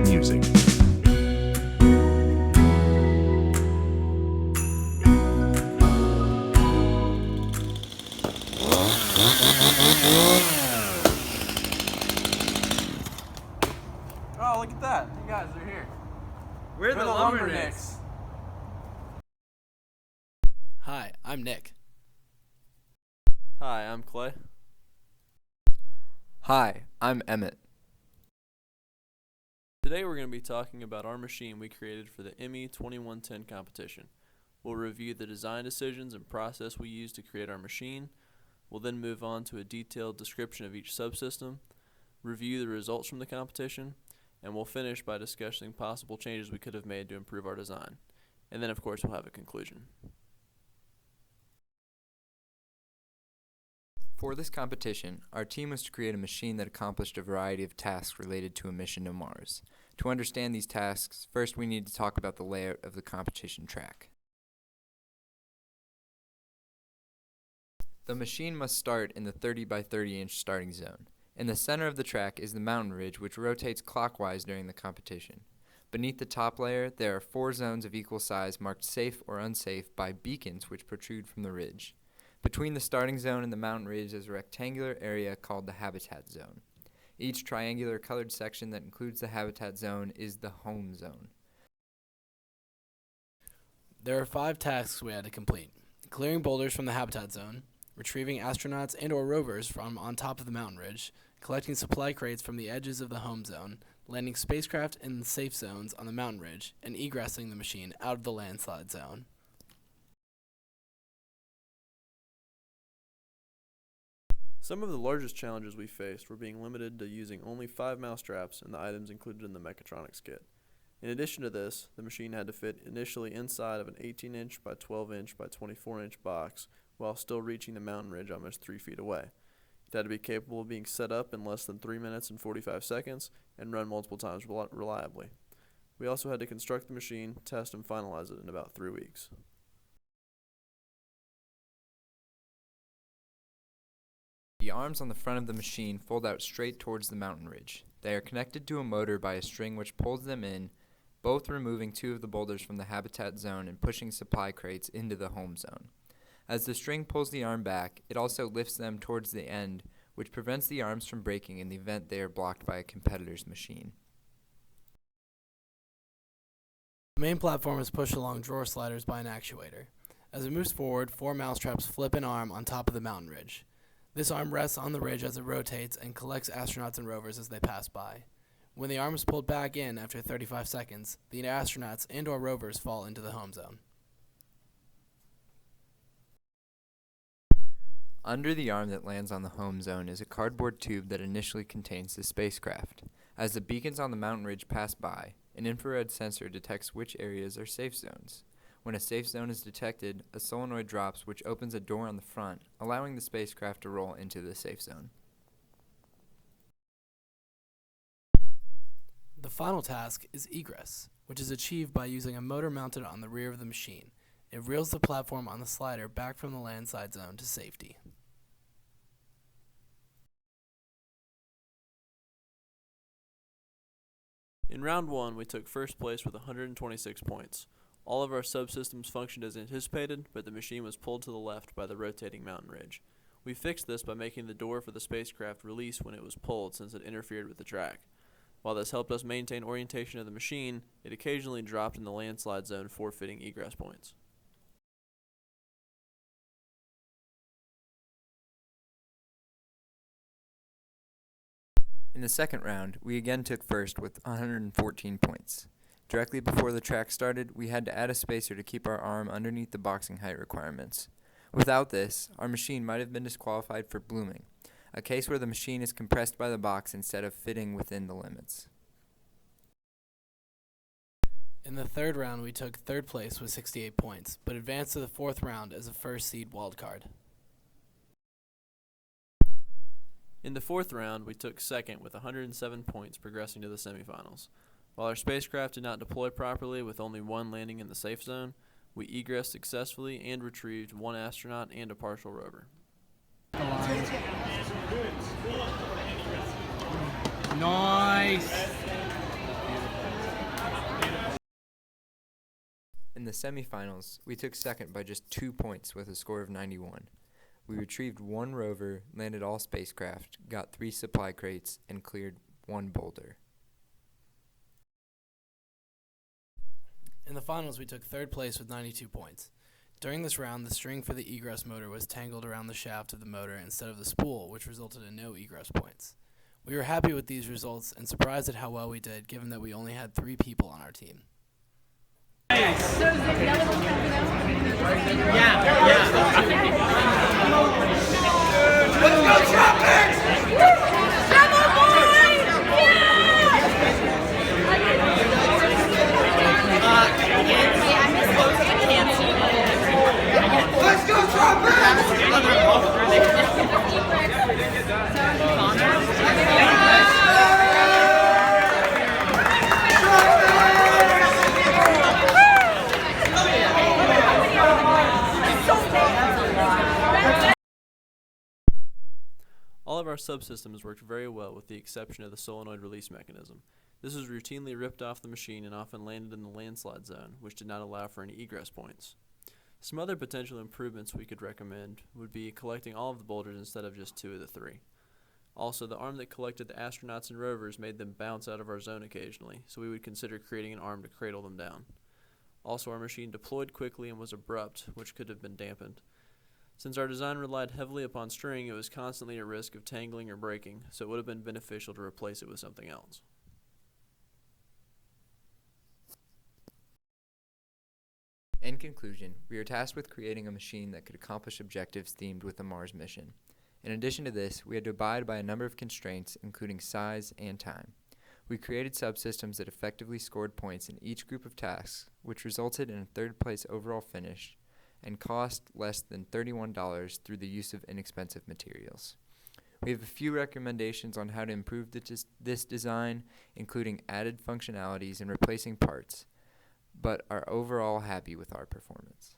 music. Oh, look at that. You guys are here. We're the Lumbernicks. Hi, I'm Nick. Hi, I'm Clay. Hi, I'm Emmett. Today we're going to be talking about our machine we created for the Emmy 2110 competition. We'll review the design decisions and process we used to create our machine. We'll then move on to a detailed description of each subsystem, review the results from the competition, and we'll finish by discussing possible changes we could have made to improve our design. And then, of course, we'll have a conclusion. For this competition, our team was to create a machine that accomplished a variety of tasks related to a mission to Mars. To understand these tasks, first we need to talk about the layout of the competition track. The machine must start in the 30 by 30 inch starting zone. In the center of the track is the mountain ridge, which rotates clockwise during the competition. Beneath the top layer, there are 4 zones of equal size marked safe or unsafe by beacons which protrude from the ridge. Between the starting zone and the mountain ridge is a rectangular area called the habitat zone. Each triangular colored section that includes the habitat zone is the home zone. There are 5 tasks we had to complete: clearing boulders from the habitat zone, retrieving astronauts and or rovers from on top of the mountain ridge, collecting supply crates from the edges of the home zone, landing spacecraft in the safe zones on the mountain ridge, and egressing the machine out of the landslide zone. Some of the largest challenges we faced were being limited to using only 5 mousetraps and the items included in the mechatronics kit. In addition to this, the machine had to fit initially inside of an 18-inch by 12-inch by 24-inch box while still reaching the mountain ridge almost 3 feet away. It had to be capable of being set up in less than 3 minutes and 45 seconds and run multiple times reliably. We also had to construct the machine, test, and finalize it in about 3 weeks. The arms on the front of the machine fold out straight towards the mountain ridge. They are connected to a motor by a string which pulls them in, both removing 2 of the boulders from the habitat zone and pushing supply crates into the home zone. As the string pulls the arm back, it also lifts them towards the end, which prevents the arms from breaking in the event they are blocked by a competitor's machine. The main platform is pushed along drawer sliders by an actuator. As it moves forward, 4 mousetraps flip an arm on top of the mountain ridge. This arm rests on the ridge as it rotates and collects astronauts and rovers as they pass by. When the arm is pulled back in after 35 seconds, the astronauts and or rovers fall into the home zone. Under the arm that lands on the home zone is a cardboard tube that initially contains the spacecraft. As the beacons on the mountain ridge pass by, an infrared sensor detects which areas are safe zones. When a safe zone is detected, a solenoid drops which opens a door on the front, allowing the spacecraft to roll into the safe zone. The final task is egress, which is achieved by using a motor mounted on the rear of the machine. It reels the platform on the slider back from the landslide zone to safety. In round 1, we took first place with 126 points. All of our subsystems functioned as anticipated, but the machine was pulled to the left by the rotating mountain ridge. We fixed this by making the door for the spacecraft release when it was pulled, since it interfered with the track. While this helped us maintain orientation of the machine, it occasionally dropped in the landslide zone, forfeiting egress points. In the second round, we again took first with 114 points. Directly before the track started, we had to add a spacer to keep our arm underneath the boxing height requirements. Without this, our machine might have been disqualified for blooming, a case where the machine is compressed by the box instead of fitting within the limits. In the third round, we took third place with 68 points, but advanced to the fourth round as a first seed wildcard. In the fourth round, we took second with 107 points, progressing to the semifinals. While our spacecraft did not deploy properly with only 1 landing in the safe zone, we egressed successfully and retrieved 1 astronaut and a partial rover. Nice. In the semifinals, we took second by just 2 points with a score of 91. We retrieved 1 rover, landed all spacecraft, got 3 supply crates, and cleared 1 boulder. In the finals, we took third place with 92 points. During this round, the string for the egress motor was tangled around the shaft of the motor instead of the spool, which resulted in no egress points. We were happy with these results and surprised at how well we did, given that we only had 3 people on our team. All of our subsystems worked very well with the exception of the solenoid release mechanism. This was routinely ripped off the machine and often landed in the landslide zone, which did not allow for any egress points. Some other potential improvements we could recommend would be collecting all of the boulders instead of just 2 of the 3. Also, the arm that collected the astronauts and rovers made them bounce out of our zone occasionally, so we would consider creating an arm to cradle them down. Also, our machine deployed quickly and was abrupt, which could have been dampened. Since our design relied heavily upon string, it was constantly at risk of tangling or breaking, so it would have been beneficial to replace it with something else. In conclusion, we are tasked with creating a machine that could accomplish objectives themed with the Mars mission. In addition to this, we had to abide by a number of constraints, including size and time. We created subsystems that effectively scored points in each group of tasks, which resulted in a third-place overall finish and cost less than $31 through the use of inexpensive materials. We have a few recommendations on how to improve this design, including added functionalities and replacing parts, but are overall happy with our performance.